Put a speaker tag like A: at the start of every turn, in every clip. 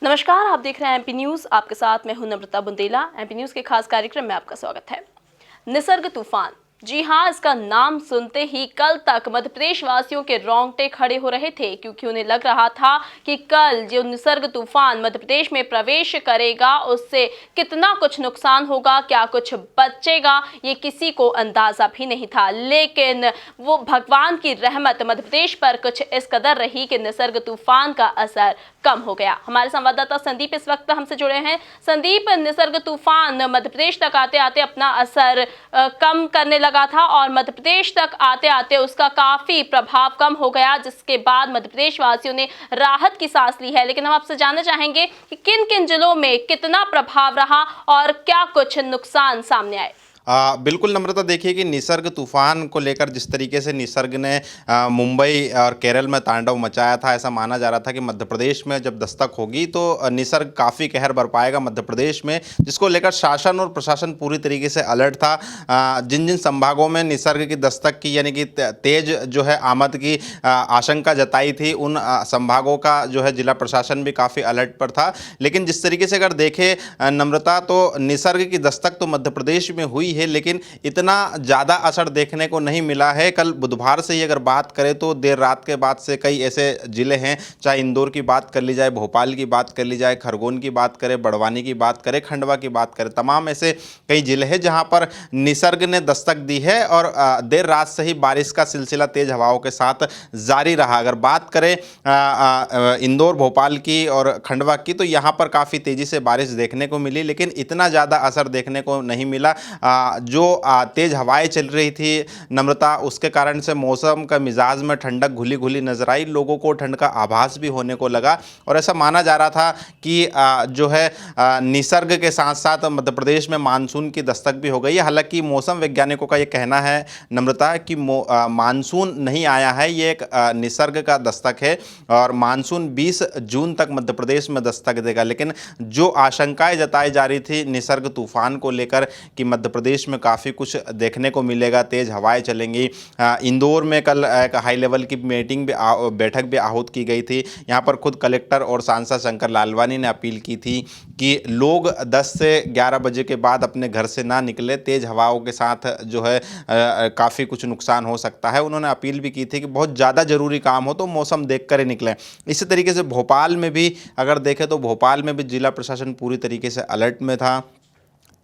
A: नमस्कार, आप देख रहे हैं एमपी न्यूज। आपके साथ मैं हूं नम्रता बुंदेला। एमपी न्यूज के खास कार्यक्रम में आपका स्वागत है। निसर्ग तूफान, जी हां, इसका नाम सुनते ही कल तक मध्य प्रदेश वासियों के रोंगटे खड़े हो रहे थे, क्योंकि उन्हें लग रहा था कि कल जो निसर्ग तूफान मध्य प्रदेश में प्रवेश करेगा उससे कितना कुछ नुकसान होगा, क्या कुछ बचेगा, ये किसी को अंदाजा भी नहीं था। लेकिन वो भगवान की रहमत मध्य प्रदेश पर कुछ इस कदर रही कि निसर्ग तूफान का असर कम हो गया। हमारे संवाददाता संदीप इस वक्त हमसे जुड़े हैं। संदीप, निसर्ग तूफान मध्य प्रदेश तक आते आते अपना असर कम करने लगा था और मध्य प्रदेश तक आते आते उसका काफी प्रभाव कम हो गया, जिसके बाद मध्य प्रदेश वासियों ने राहत की सांस ली है। लेकिन हम आपसे जानना चाहेंगे कि किन किन जिलों में कितना प्रभाव रहा और क्या कुछ नुकसान सामने आए।
B: बिल्कुल नम्रता, देखिए कि निसर्ग तूफान को लेकर जिस तरीके से निसर्ग ने मुंबई और केरल में तांडव मचाया था, ऐसा माना जा रहा था कि मध्य प्रदेश में जब दस्तक होगी तो निसर्ग काफ़ी कहर बरपाएगा मध्य प्रदेश में, जिसको लेकर शासन और प्रशासन पूरी तरीके से अलर्ट था। जिन जिन संभागों में निसर्ग की दस्तक की यानी कि तेज जो है आमद की आशंका जताई थी, उन संभागों का जो है जिला प्रशासन भी काफ़ी अलर्ट पर था। लेकिन जिस तरीके से अगर देखें नम्रता, तो निसर्ग की दस्तक तो मध्य प्रदेश में हुई है, लेकिन इतना ज़्यादा असर देखने को नहीं मिला है। कल बुधवार से ही अगर बात करें तो देर रात के बाद से कई ऐसे ज़िले हैं, चाहे इंदौर की बात कर ली जाए, भोपाल की बात कर ली जाए, खरगोन की बात करें, बड़वानी की बात करें, खंडवा की बात करें, तमाम ऐसे कई ज़िले हैं जहां पर निसर्ग ने दस्तक दी है और देर रात से ही बारिश का सिलसिला तेज़ हवाओं के साथ जारी रहा। अगर बात करें इंदौर, भोपाल की और खंडवा की, तो यहाँ पर काफ़ी तेज़ी से बारिश देखने को मिली, लेकिन इतना ज़्यादा असर देखने को नहीं मिला। जो तेज़ हवाएं चल रही थी नम्रता, उसके कारण से मौसम का मिजाज में ठंडक घुली घुली नजर आई, लोगों को ठंड का आभास भी होने को लगा और ऐसा माना जा रहा था कि जो है निसर्ग के साथ साथ मध्य प्रदेश में मानसून की दस्तक भी हो गई है। हालांकि मौसम वैज्ञानिकों का ये कहना है नम्रता कि मानसून नहीं आया है, ये एक निसर्ग का दस्तक है और मानसून 20 जून तक मध्य प्रदेश में दस्तक देगा। लेकिन जो आशंकाएं जताई जा रही थी निसर्ग तूफान को लेकर कि मध्य प्रदेश में काफ़ी कुछ देखने को मिलेगा, तेज़ हवाएं चलेंगी। इंदौर में कल एक हाई लेवल की बैठक भी आहूत की गई थी। यहाँ पर खुद कलेक्टर और सांसद शंकर लालवानी ने अपील की थी कि लोग 10 से 11 बजे के बाद अपने घर से ना निकले, तेज़ हवाओं के साथ जो है काफ़ी कुछ नुकसान हो सकता है। उन्होंने अपील भी की थी कि बहुत ज़्यादा ज़रूरी काम हो तो मौसम देख कर ही निकलें। इसी तरीके से भोपाल में भी अगर देखें तो भोपाल में भी जिला प्रशासन पूरी तरीके से अलर्ट में था।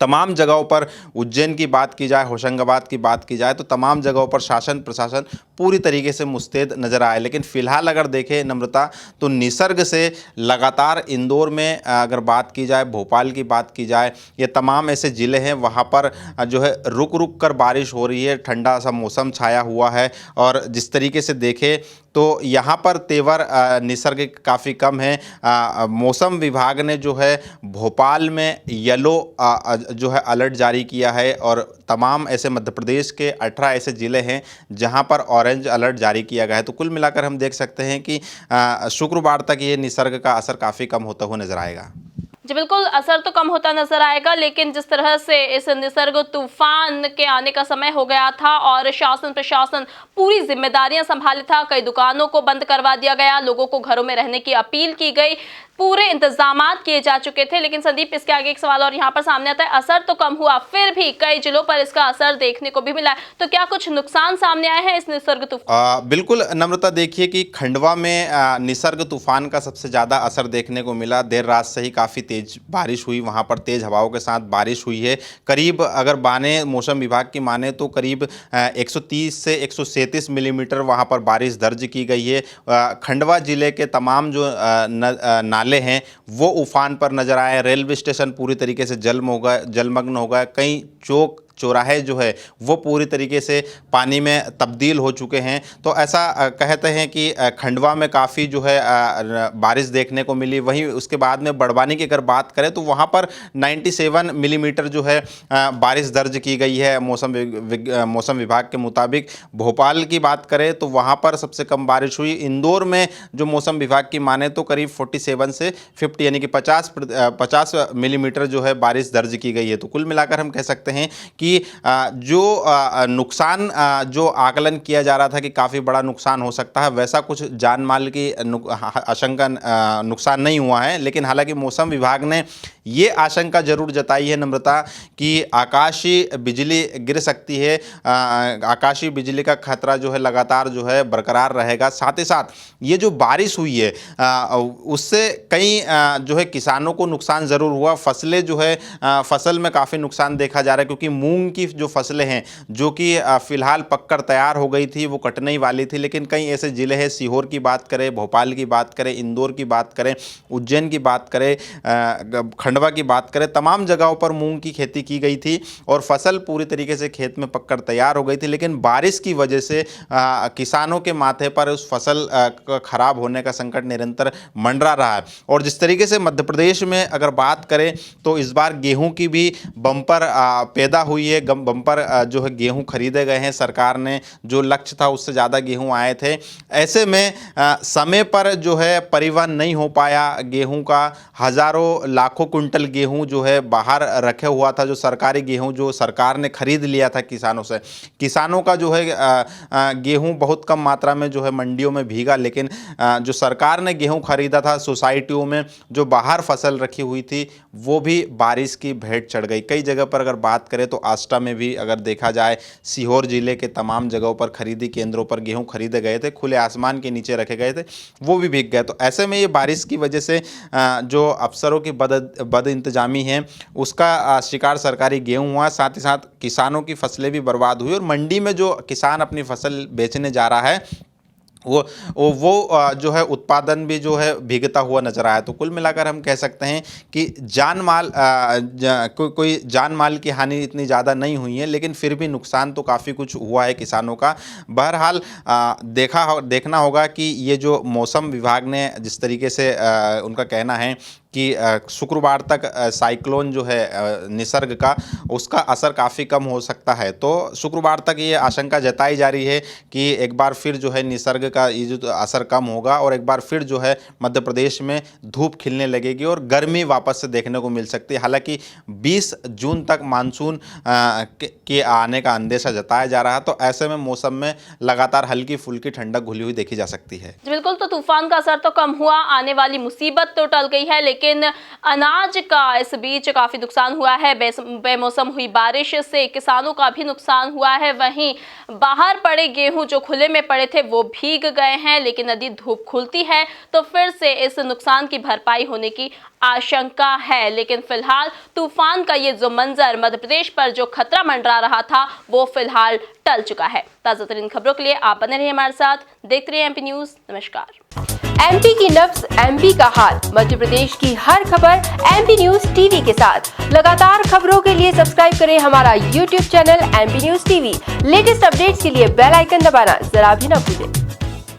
B: तमाम जगहों पर, उज्जैन की बात की जाए, होशंगाबाद की बात की जाए, तो तमाम जगहों पर शासन प्रशासन पूरी तरीके से मुस्तैद नजर आए। लेकिन फिलहाल अगर देखें नम्रता, तो निसर्ग से लगातार इंदौर में अगर बात की जाए, भोपाल की बात की जाए, ये तमाम ऐसे ज़िले हैं वहाँ पर जो है रुक रुक कर बारिश हो रही है, ठंडा सा मौसम छाया हुआ है और जिस तरीके से देखें तो यहाँ पर तेवर निसर्ग काफ़ी कम है। मौसम विभाग ने जो है भोपाल में येलो जो है अलर्ट जारी किया है और तमाम ऐसे मध्य प्रदेश के 18 ऐसे ज़िले हैं जहां पर ऑरेंज अलर्ट जारी किया गया है। तो कुल मिलाकर हम देख सकते हैं कि शुक्रवार तक ये निसर्ग का असर काफ़ी कम होता हुआ नजर आएगा।
A: जी बिल्कुल, असर तो कम होता नजर आएगा, लेकिन जिस तरह से इस निसर्ग तूफान के आने का समय हो गया था और शासन प्रशासन पूरी जिम्मेदारियां संभाले था, कई दुकानों को बंद करवा दिया गया, लोगों को घरों में रहने की अपील की गई, पूरे इंतजामात किए जा चुके थे। लेकिन संदीप, इसके आगे एक सवाल और यहाँ पर सामने आता है, असर तो कम हुआ, फिर भी कई जिलों पर इसका असर देखने को भी मिला है, तो क्या कुछ नुकसान सामने आए हैं इस निसर्ग तूफान?
B: बिल्कुल नम्रता, देखिए कि खंडवा में निसर्ग तूफान का सबसे ज़्यादा असर देखने को मिला। देर रात से ही काफ़ी तेज बारिश हुई, वहाँ पर तेज़ हवाओं के साथ बारिश हुई है। करीब अगर मौसम विभाग की माने तो करीब 130 से 137 मिलीमीटर वहाँ पर बारिश दर्ज की गई है। खंडवा जिले के तमाम जो नाले हैं वो उफान पर नजर आए। रेलवे स्टेशन पूरी तरीके से जलमग्न हो गए। कई चौक चौराहे जो है वो पूरी तरीके से पानी में तब्दील हो चुके हैं। तो ऐसा कहते हैं कि खंडवा में काफ़ी जो है बारिश देखने को मिली। वहीं उसके बाद में बड़वानी की अगर बात करें तो वहाँ पर 97 मिलीमीटर जो है बारिश दर्ज की गई है मौसम विभाग के मुताबिक। भोपाल की बात करें तो वहाँ पर सबसे कम बारिश हुई। इंदौर में जो मौसम विभाग की माने तो करीब 47 से 50 यानी कि 50 मिलीमीटर जो है बारिश दर्ज की गई है। तो कुल मिलाकर हम कह सकते हैं कि कि जो नुकसान जो आकलन किया जा रहा था कि काफ़ी बड़ा नुकसान हो सकता है, वैसा कुछ जान माल की आशंका नुकसान नहीं हुआ है। लेकिन हालांकि मौसम विभाग ने ये आशंका जरूर जताई है नम्रता कि आकाशीय बिजली गिर सकती है, आकाशीय बिजली का खतरा जो है लगातार जो है बरकरार रहेगा। साथ ही साथ ये जो बारिश हुई है उससे कई जो है किसानों को नुकसान ज़रूर हुआ। फसलें जो है फसल में काफ़ी नुकसान देखा जा रहा है, क्योंकि मूंग की जो फसलें हैं जो कि फ़िलहाल पककर तैयार हो गई थी, वो कटने ही वाली थी। लेकिन कई ऐसे ज़िले हैं, सीहोर की बात करें, भोपाल की बात करें, इंदौर की बात करें, उज्जैन की बात करें, खंडवा की बात करें, तमाम जगहों पर मूंग की खेती की गई थी और फसल पूरी तरीके से खेत में पककर तैयार हो गई थी। लेकिन बारिश की वजह से किसानों के माथे पर उस फसल खराब होने का संकट निरंतर मंडरा रहा है। और जिस तरीके से मध्य प्रदेश में अगर बात करें तो इस बार गेहूं की भी बम्पर पैदा हुई है, बम्पर जो है गेहूं खरीदे गए हैं। सरकार ने जो लक्ष्य था उससे ज़्यादा गेहूं आए थे। ऐसे में समय पर जो है परिवहन नहीं हो पाया गेहूं का। हज़ारों लाखों कुंटल गेहूं जो है बाहर रखे हुआ था, जो सरकारी गेहूं जो सरकार ने खरीद लिया था किसानों से। किसानों का जो है गेहूं बहुत कम मात्रा में जो है मंडियों में भीगा, लेकिन जो सरकार ने गेहूं खरीदा था सोसाइटियों में जो बाहर फसल रखी हुई थी वो भी बारिश की भेंट चढ़ गई। कई जगह पर अगर बात करें तो आष्टा में भी अगर देखा जाए, सीहोर जिले के तमाम जगहों पर खरीदी केंद्रों पर गेहूं खरीदे गए थे, खुले आसमान के नीचे रखे गए थे, वो भी भीग गए। तो ऐसे में ये बारिश की वजह से जो अफसरों की बद इंतजामी है उसका शिकार सरकारी गेहूं हुआ। साथ ही साथ किसानों की फसलें भी बर्बाद हुई और मंडी में जो किसान अपनी फसल बेचने जा रहा है वो जो है उत्पादन भी जो है भीगता हुआ नजर आया। तो कुल मिलाकर हम कह सकते हैं कि कोई जान माल की हानि इतनी ज़्यादा नहीं हुई है, लेकिन फिर भी नुकसान तो काफ़ी कुछ हुआ है किसानों का। बहरहाल देखना होगा कि ये जो मौसम विभाग ने जिस तरीके से उनका कहना है कि शुक्रवार तक साइक्लोन जो है निसर्ग का, उसका असर काफ़ी कम हो सकता है। तो शुक्रवार तक ये आशंका जताई जा रही है कि एक बार फिर जो है निसर्ग का ये जो असर कम होगा और एक बार फिर जो है मध्य प्रदेश में धूप खिलने लगेगी और गर्मी वापस से देखने को मिल सकती है। हालांकि 20 जून तक मानसून के आने का अंदेशा जताया जा रहा है। तो ऐसे में मौसम में लगातार हल्की फुल्की ठंडक घुली हुई देखी जा सकती है।
A: बिल्कुल, तो तूफान का असर तो कम हुआ, आने वाली मुसीबत तो टल गई है, लेकिन अनाज का इस बीच काफी नुकसान हुआ है। बेमौसम हुई बारिश से किसानों का भी नुकसान हुआ है। वहीं बाहर पड़े गेहूं जो खुले में पड़े थे वो भीग गए हैं, लेकिन यदि धूप खुलती है तो फिर से इस नुकसान की भरपाई होने की आशंका है। लेकिन फिलहाल तूफान का ये जो मंजर मध्य प्रदेश पर जो खतरा मंडरा रहा था वो फिलहाल टल चुका है। ताजा तरीन खबरों के लिए आप बने रहिए हमारे साथ, देखते रहिए एमपी न्यूज। नमस्कार।
C: एमपी की नब्ज, एमपी का हाल, मध्य प्रदेश की हर खबर एमपी न्यूज टीवी के साथ। लगातार खबरों के लिए सब्सक्राइब करें हमारा YouTube channel MP news TV. Latest updates के लिए बेल आइकन दबाना जरा भी न भूलें।